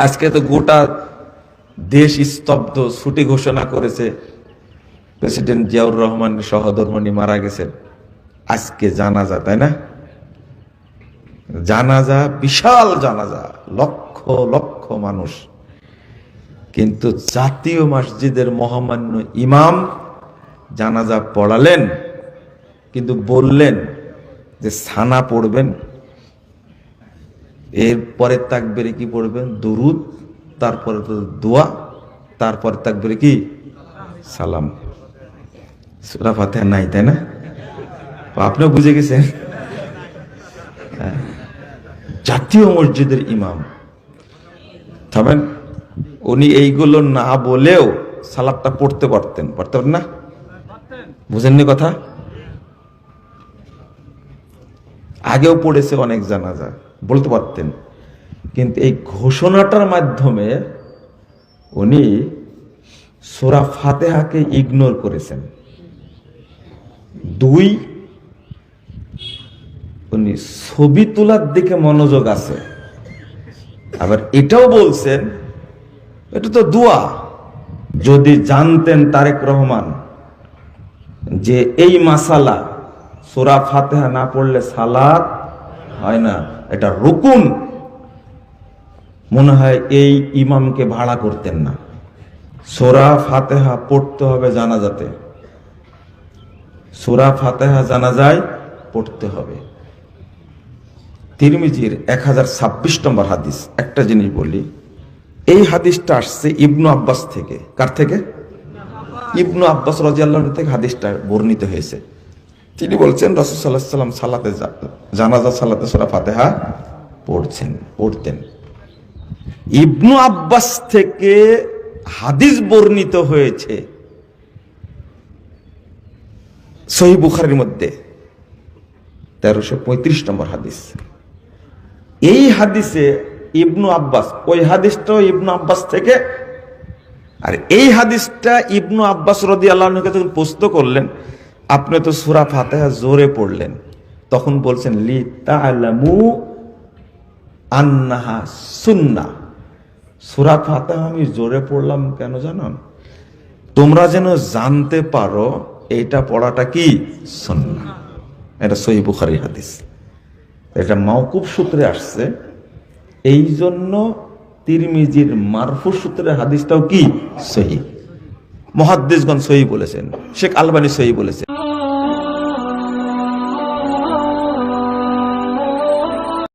আজকে তো গোটা দেশ স্তব্ধ, ছুটি ঘোষণা করেছে। প্রেসিডেন্ট জিয়াউর রহমানের সহধর্মিণী মারা গেছেন, আজকে জানাজা, তাই না? জানাজা, বিশাল জানাজা, লক্ষ লক্ষ মানুষ। কিন্তু জাতীয় মসজিদের মহামান্য ইমাম জানাজা পড়ালেন, কিন্তু বললেন যে সানা পড়বেন, এরপরে তাকবীরে কি পড়বেন? দুরুদ, তারপরে তো দোয়া, তারপরে তাকবীরে কি? সালাম। সূরা ফাতিহা নাই, তাই না? আপনিও বুঝে গেছেন। জাতীয় মসজিদের ইমাম তবে উনি এইগুলো না বলেও সালাতটা পড়তে পারতেন না? বুঝেননি কথা? আগেও পড়েছে অনেক জানাজা, বলতে পারতেন, কিন্তু এই ঘোষণাটার মাধ্যমে উনি সূরা ফাতিহাকে ইগনোর করেছেন। দুই, উনি ছবি তোলার দিকে মনোযোগ আছে। আবার এটাও বলছেন এটা তো দোয়া। যদি জানতেন তারেক রহমান যে এই মাসালা সূরা ফাতিহা না পড়লে সালাত হয় না, এটা রুকুন, মনে হয় এই ইমামকে ভাড়া করতেন না। সূরা ফাতিহা পড়তে হবে জানাজাতে, সূরা ফাতিহা জানাজায় পড়তে হবে। তিরমিজির 1026 নম্বর হাদিস। একটা জিনিস বলি, এই হাদিসটা আসছে ইবনু আব্বাস থেকে। কার থেকে? ইবনু আব্বাস রাদিয়াল্লাহু আনহু থেকে হাদিসটা বর্ণিত হয়েছে। তিনি বলছেন রাসূল সাল্লাল্লাহু আলাইহি ওয়াসাল্লাম সালাতে, জানাজা সালাতে সূরা ফাতিহা পড়তেন। ইবনু আব্বাস থেকে হাদিস বর্ণিত হয়েছে সহিহ বুখারীর মধ্যে 1335 নম্বর হাদিস। এই হাদিসে ইবনু আব্বাস, ওই হাদিসটাও ইবনু আব্বাস থেকে, আর এই হাদিসটা ইবনু আব্বাস রাদিয়াল্লাহু আনহুকে যখন প্রশ্ন করলেন, আপনি তো সূরা ফাতিহা জোরে পড়লেন, তখন বলছেন লি তা'লামু আন্নাহা সুন্নাহ। সূরা ফাতিহা আমি জোরে পড়লাম কেন জানেন? তোমরা যেন জানতে পারো এইটা পড়াটা কি সুন্নাহ। এটা সহিহ বুখারীর হাদিস, এটা মাওকুফ সূত্রে আসছে। এই জন্য তিরমিজির মারফু সূত্রে হাদিসটাও কি সহিহ। মুহাদ্দিসগণ সহিহ বলেছেন, শেখ আলবানী সহিহ বলেছেন।